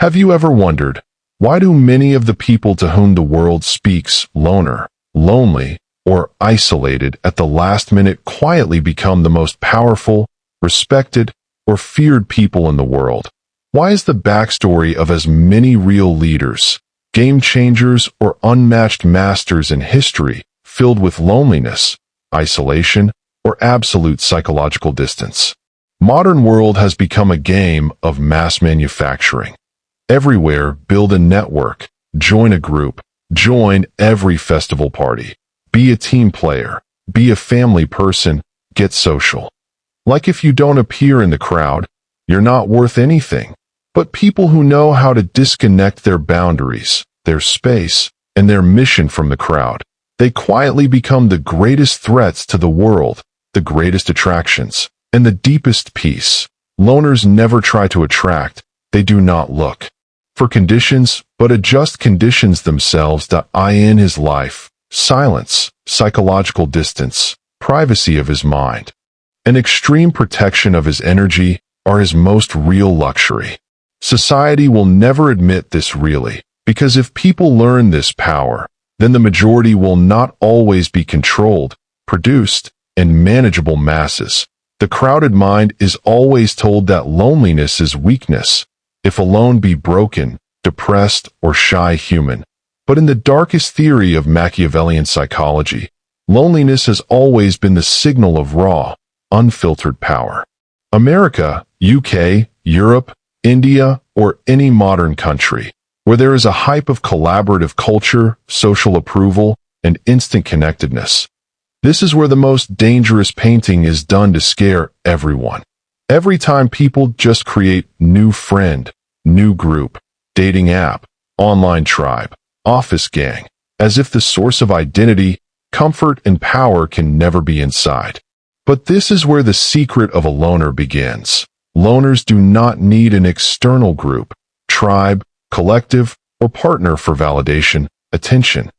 Have you ever wondered, why do many of the people to whom the world speaks loner, lonely, or isolated at the last minute quietly become the most powerful, respected, or feared people in the world? Why is the backstory of as many real leaders, game changers, or unmatched masters in history filled with loneliness, isolation, or absolute psychological distance? Modern world has become a game of mass manufacturing. Everywhere, build a network, join a group, join every festival party, be a team player, be a family person, get social. Like if you don't appear in the crowd, you're not worth anything. But people who know how to disconnect their boundaries, their space, and their mission from the crowd, they quietly become the greatest threats to the world, the greatest attractions, and the deepest peace. Loners never try to attract, they do not look for conditions, but adjust conditions themselves that in his life, silence, psychological distance, privacy of his mind, and extreme protection of his energy are his most real luxury. Society will never admit this really, because if people learn this power, then the majority will not always be controlled, produced, and manageable masses. The crowded mind is always told that loneliness is weakness, if alone be broken, depressed, or shy human. But in the darkest theory of Machiavellian psychology, loneliness has always been the signal of raw, unfiltered power. America, UK, Europe, India, or any modern country, where there is a hype of collaborative culture, social approval, and instant connectedness. This is where the most dangerous painting is done to scare everyone. Every time people just create new friend, new group, dating app, online tribe, office gang, as if the source of identity, comfort, and power can never be inside. But this is where the secret of a loner begins. Loners do not need an external group, tribe, collective, or partner for validation, attention,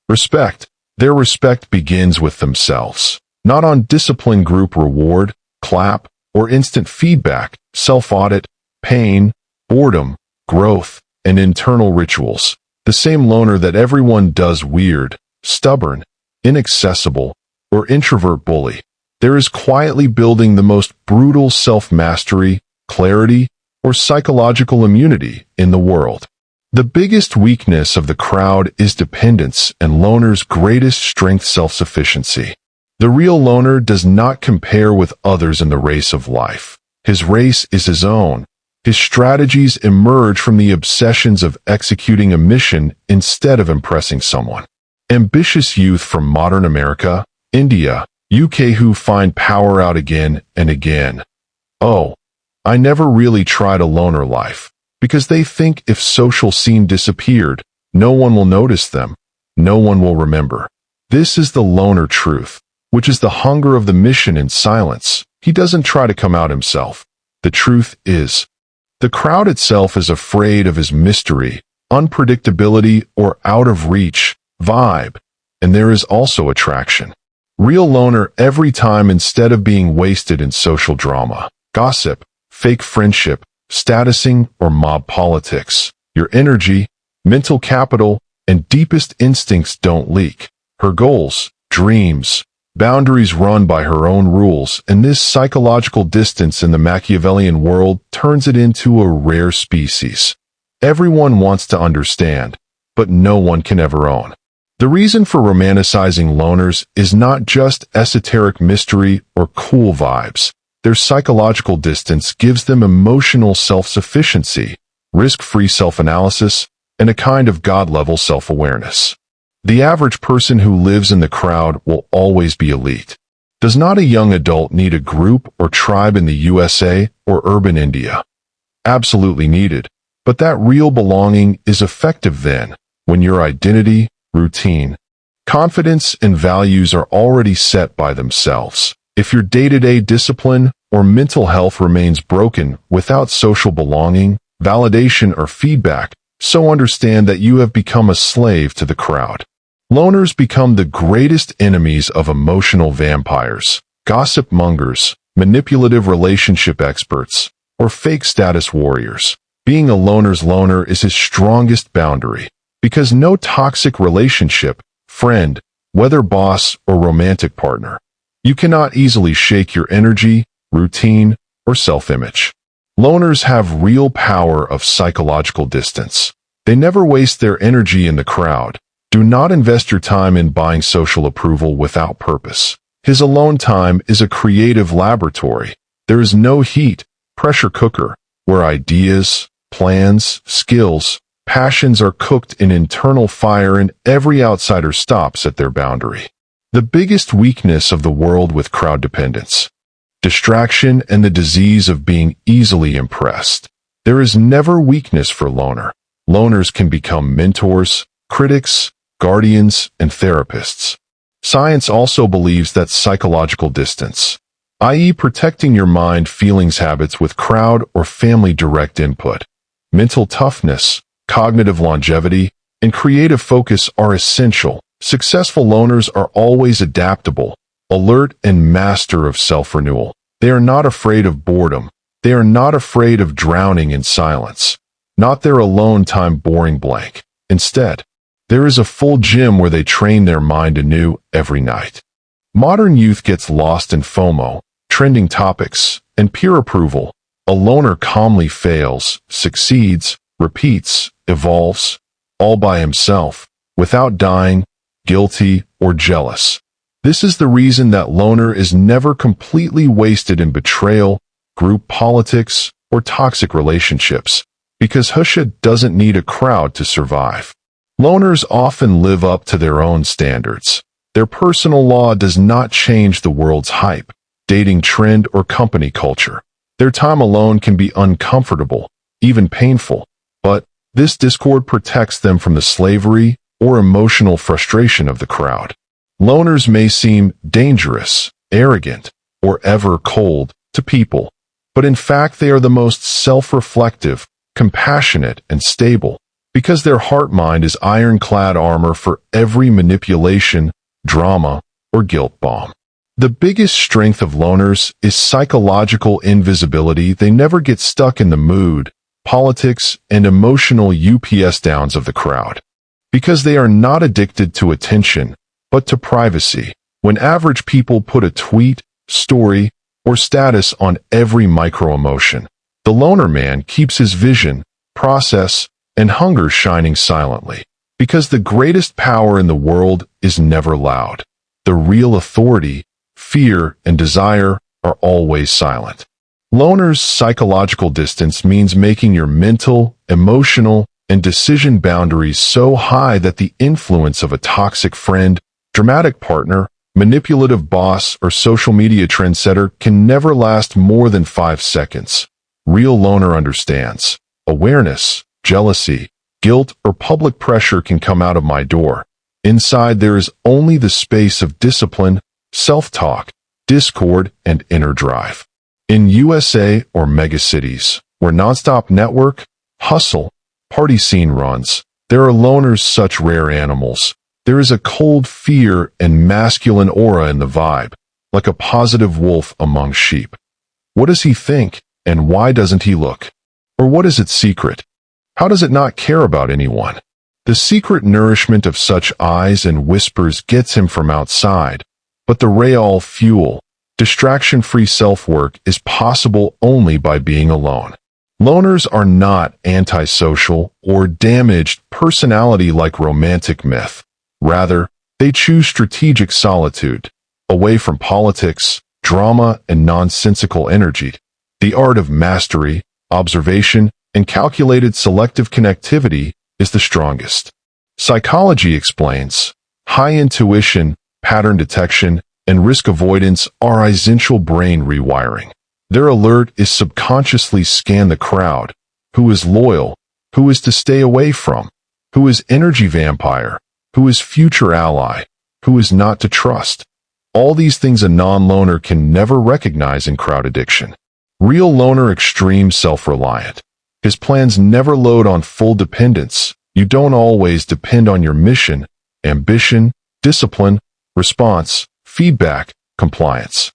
respect. Their respect begins with themselves, not on discipline, group reward, clap, or instant feedback, self-audit, pain, boredom, growth, and internal rituals. The same loner that everyone does weird, stubborn, inaccessible, or introvert bully. There is quietly building the most brutal self-mastery, clarity, or psychological immunity in the world. The biggest weakness of the crowd is dependence, and loner's greatest strength self-sufficiency. The real loner does not compare with others in the race of life. His race is his own. His strategies emerge from the obsessions of executing a mission instead of impressing someone. Ambitious youth from modern America, India, UK who find power out again and again. Oh, I never really tried a loner life, because they think if social scene disappeared, no one will notice them, no one will remember. This is the loner truth, which is the hunger of the mission in silence. He doesn't try to come out himself. The truth is, the crowd itself is afraid of his mystery, unpredictability, or out-of-reach vibe, and there is also attraction. Real loner every time instead of being wasted in social drama, gossip, fake friendship, statusing, or mob politics. Your energy, mental capital, and deepest instincts don't leak. Her goals, dreams, boundaries run by her own rules, and this psychological distance in the Machiavellian world turns it into a rare species. Everyone wants to understand, but no one can ever own. The reason for romanticizing loners is not just esoteric mystery or cool vibes. Their psychological distance gives them emotional self-sufficiency, risk-free self-analysis, and a kind of God-level self-awareness. The average person who lives in the crowd will always be elite. Does not a young adult need a group or tribe in the USA or urban India? Absolutely needed. But that real belonging is effective then, when your identity, routine, confidence, and values are already set by themselves. If your day-to-day discipline or mental health remains broken without social belonging, validation, or feedback, so understand that you have become a slave to the crowd. Loners become the greatest enemies of emotional vampires, gossip mongers, manipulative relationship experts, or fake status warriors. Being a loner's loner is his strongest boundary, because no toxic relationship, friend, whether boss or romantic partner, you cannot easily shake your energy, routine, or self-image. Loners have real power of psychological distance. They never waste their energy in the crowd. Do not invest your time in buying social approval without purpose. His alone time is a creative laboratory. There is no heat, pressure cooker, where ideas, plans, skills, passions are cooked in internal fire and every outsider stops at their boundary. The biggest weakness of the world with crowd dependence. Distraction and the disease of being easily impressed. There is never weakness for loner. Loners can become mentors, critics, guardians, and therapists. Science also believes that psychological distance, i.e. protecting your mind, feelings, habits with crowd or family direct input, mental toughness, cognitive longevity, and creative focus are essential. Successful loners are always adaptable, alert, and master of self-renewal. They are not afraid of boredom. They are not afraid of drowning in silence. Not their alone time boring blank. Instead, there is a full gym where they train their mind anew every night. Modern youth gets lost in FOMO, trending topics, and peer approval. A loner calmly fails, succeeds, repeats, evolves, all by himself, without dying, guilty, or jealous. This is the reason that loner is never completely wasted in betrayal, group politics, or toxic relationships, because Husha doesn't need a crowd to survive. Loners often live up to their own standards. Their personal law does not change the world's hype, dating trend, or company culture. Their time alone can be uncomfortable, even painful, but this discord protects them from the slavery or emotional frustration of the crowd. Loners may seem dangerous, arrogant, or ever cold to people, but in fact they are the most self-reflective, compassionate, and stable, because their heart-mind is ironclad armor for every manipulation, drama, or guilt bomb. The biggest strength of loners is psychological invisibility. They never get stuck in the mood, politics, and emotional ups downs of the crowd, because they are not addicted to attention, but to privacy. When average people put a tweet, story, or status on every micro-emotion, the loner man keeps his vision, process, and hunger shining silently, because the greatest power in the world is never loud. The real authority, fear, and desire are always silent. Loner's psychological distance means making your mental, emotional, and decision boundaries so high that the influence of a toxic friend, dramatic partner, manipulative boss, or social media trendsetter can never last more than 5 seconds. Real loner understands. Awareness, jealousy, guilt, or public pressure can come out of my door. Inside there is only the space of discipline, self-talk, discord, and inner drive. In USA or megacities, where nonstop network, hustle, party scene runs, there are loners such rare animals. There is a cold fear and masculine aura in the vibe, like a positive wolf among sheep. What does he think, and why doesn't he look? Or what is its secret? How does it not care about anyone? The secret nourishment of such eyes and whispers gets him from outside, but the real fuel, distraction-free self-work is possible only by being alone. Loners are not antisocial or damaged personality like romantic myth. Rather, they choose strategic solitude, away from politics, drama, and nonsensical energy. The art of mastery, observation, and calculated selective connectivity is the strongest. Psychology explains, high intuition, pattern detection, and risk avoidance are essential brain rewiring. Their alert is subconsciously scan the crowd. Who is loyal? Who is to stay away from? Who is energy vampire? Who is future ally? Who is not to trust? All these things a non-loner can never recognize in crowd addiction. Real loner extreme self-reliant. His plans never load on full dependence. You don't always depend on your mission, ambition, discipline, response, feedback, compliance,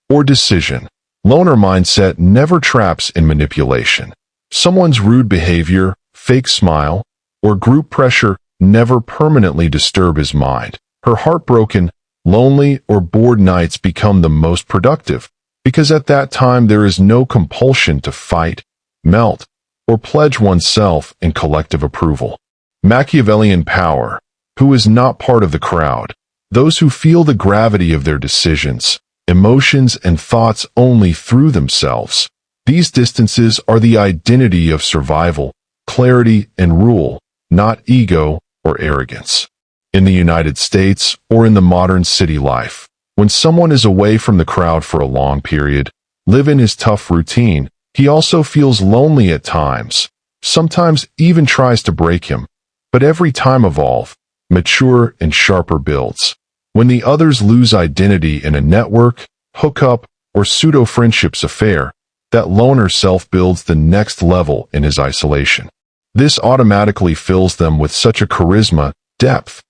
or decision. Loner mindset never traps in manipulation. Someone's rude behavior, fake smile, or group pressure never permanently disturb his mind. Her heartbroken, lonely, or bored nights become the most productive, because at that time there is no compulsion to fight, melt, or pledge oneself in collective approval. Machiavellian power, who is not part of the crowd, those who feel the gravity of their decisions, emotions, and thoughts only through themselves. These distances are the identity of survival, clarity, and rule, not ego or arrogance. In the United States or in the modern city life, when someone is away from the crowd for a long period, live in his tough routine, he also feels lonely at times, sometimes even tries to break him, but every time evolve, mature, and sharper builds. When the others lose identity in a network, hookup, or pseudo-friendships affair, that loner self builds the next level in his isolation. This automatically fills them with such a charisma, depth,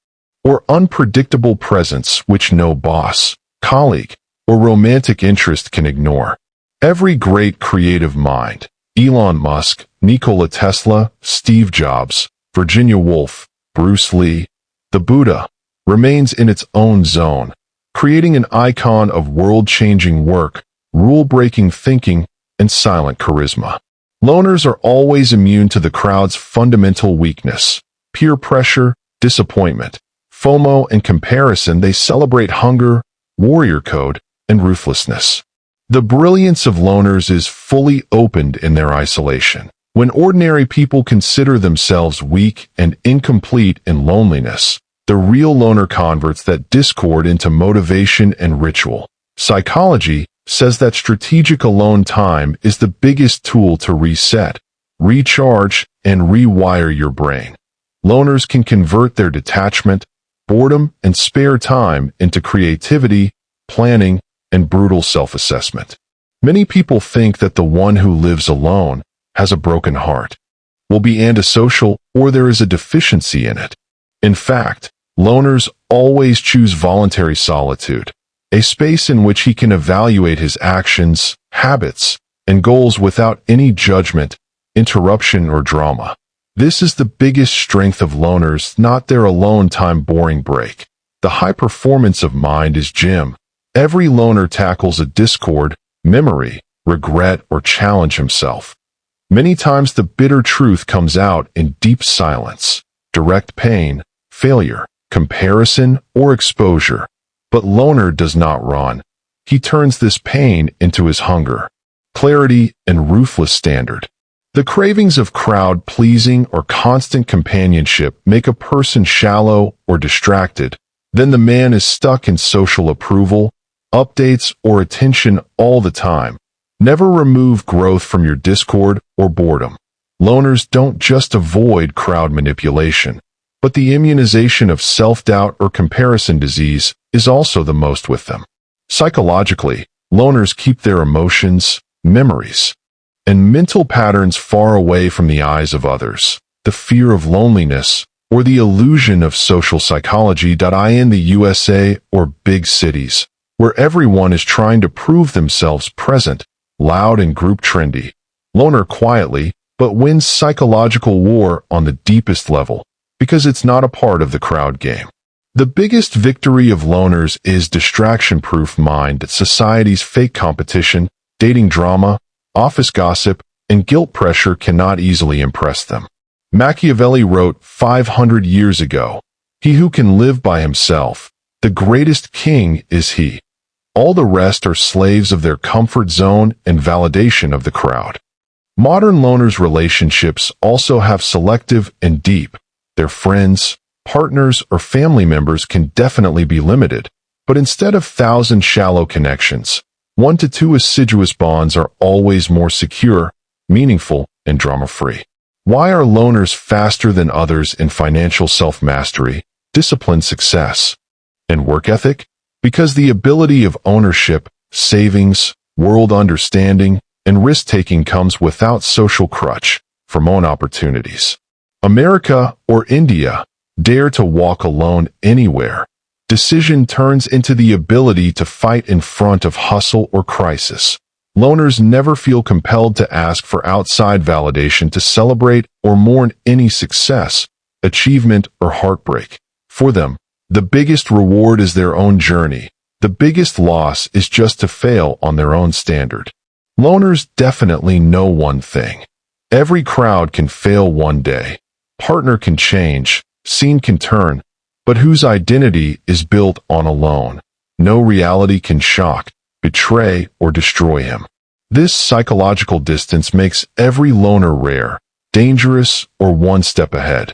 or unpredictable presence which no boss, colleague, or romantic interest can ignore. Every great creative mind, Elon Musk, Nikola Tesla, Steve Jobs, Virginia Woolf, Bruce Lee, the Buddha, remains in its own zone, creating an icon of world-changing work, rule-breaking thinking, and silent charisma. Loners are always immune to the crowd's fundamental weakness, peer pressure, disappointment, FOMO, and comparison. They celebrate hunger, warrior code, and ruthlessness. The brilliance of loners is fully opened in their isolation. When ordinary people consider themselves weak and incomplete in loneliness, the real loner converts that discord into motivation and ritual. Psychology says that strategic alone time is the biggest tool to reset, recharge, and rewire your brain. Loners can convert their detachment, boredom, and spare time into creativity, planning, and brutal self-assessment. Many people think that the one who lives alone has a broken heart, will be antisocial, or there is a deficiency in it. In fact, loners always choose voluntary solitude, a space in which he can evaluate his actions, habits, and goals without any judgment, interruption, or drama. This is the biggest strength of loners, not their alone time boring break. The high performance of mind is gym. Every loner tackles a discord, memory, regret, or challenge himself. Many times the bitter truth comes out in deep silence, direct pain, failure, comparison, or exposure. But loner does not run. He turns this pain into his hunger, clarity, and ruthless standard. The cravings of crowd-pleasing or constant companionship make a person shallow or distracted. Then the man is stuck in social approval, updates, or attention all the time. Never remove growth from your discord or boredom. Loners don't just avoid crowd manipulation, but the immunization of self-doubt or comparison disease is also the most with them. Psychologically, loners keep their emotions, memories, and mental patterns far away from the eyes of others. The fear of loneliness, or the illusion of social psychology. In the USA or big cities, where everyone is trying to prove themselves present, loud, and group trendy, loner quietly, but wins psychological war on the deepest level, because it's not a part of the crowd game. The biggest victory of loners is distraction-proof mind that society's fake competition, dating drama, office gossip, and guilt pressure cannot easily impress them. Machiavelli wrote 500 years ago, "He who can live by himself, the greatest king is he. All the rest are slaves of their comfort zone and validation of the crowd." Modern loners' relationships also have selective and deep. Their friends, partners, or family members can definitely be limited, but instead of 1,000 shallow connections, 1 to 2 assiduous bonds are always more secure, meaningful, and drama-free. Why are loners faster than others in financial self-mastery, disciplined success, and work ethic? Because the ability of ownership, savings, world understanding, and risk-taking comes without social crutch from own opportunities. America or India, dare to walk alone anywhere. Decision turns into the ability to fight in front of hustle or crisis. Loners never feel compelled to ask for outside validation to celebrate or mourn any success, achievement, or heartbreak. For them, the biggest reward is their own journey. The biggest loss is just to fail on their own standard. Loners definitely know one thing. Every crowd can fail one day. Partner can change, scene can turn, but whose identity is built on a lone? No reality can shock, betray, or destroy him. This psychological distance makes every loner rare, dangerous, or one step ahead.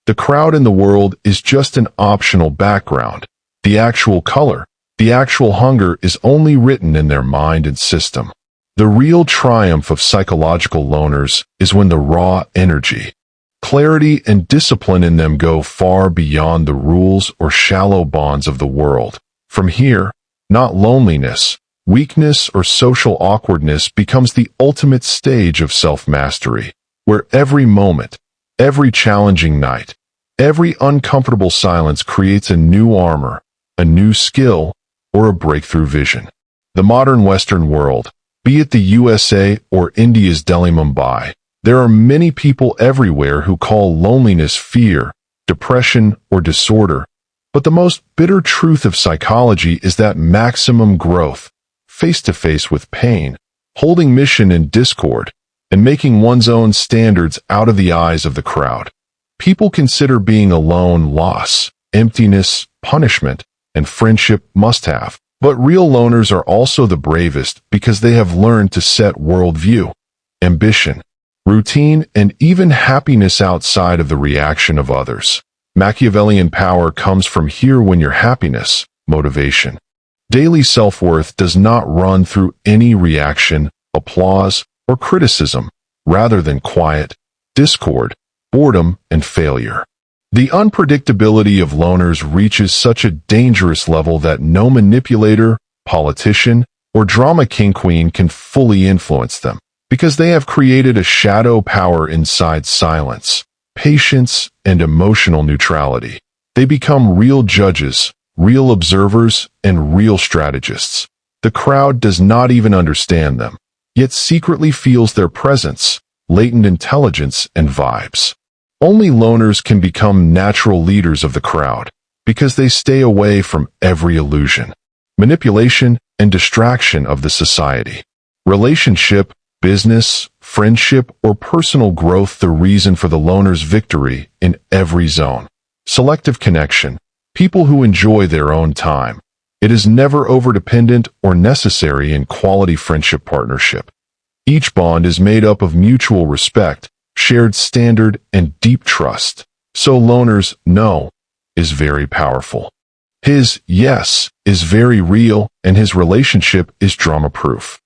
The crowd in the world is just an optional background. The actual color, the actual hunger is only written in their mind and system. The real triumph of psychological loners is when the raw energy, clarity, and discipline in them go far beyond the rules or shallow bonds of the world. From here, not loneliness, weakness, or social awkwardness becomes the ultimate stage of self-mastery, where every moment, every challenging night, every uncomfortable silence creates a new armor, a new skill, or a breakthrough vision. The modern Western world, be it the USA or India's Delhi, Mumbai, there are many people everywhere who call loneliness fear, depression, or disorder. But the most bitter truth of psychology is that maximum growth, face-to-face with pain, holding mission in discord, and making one's own standards out of the eyes of the crowd. People consider being alone loss, emptiness, punishment, and friendship must-have. But real loners are also the bravest because they have learned to set worldview, ambition, routine, and even happiness outside of the reaction of others. Machiavellian power comes from here when your happiness, motivation, daily self-worth does not run through any reaction, applause, or criticism, rather than quiet, discord, boredom, and failure. The unpredictability of loners reaches such a dangerous level that no manipulator, politician, or drama king-queen can fully influence them, because they have created a shadow power inside silence, patience, and emotional neutrality. They become real judges, real observers, and real strategists. The crowd does not even understand them, yet secretly feels their presence, latent intelligence, and vibes. Only loners can become natural leaders of the crowd, because they stay away from every illusion, manipulation, and distraction of the society. Relationship, business, friendship, or personal growth the reason for the loner's victory in every zone. Selective connection, people who enjoy their own time. It is never overdependent or necessary in quality friendship partnership. Each bond is made up of mutual respect, shared standard, and deep trust. So loners' no is very powerful. His yes is very real, and his relationship is drama-proof.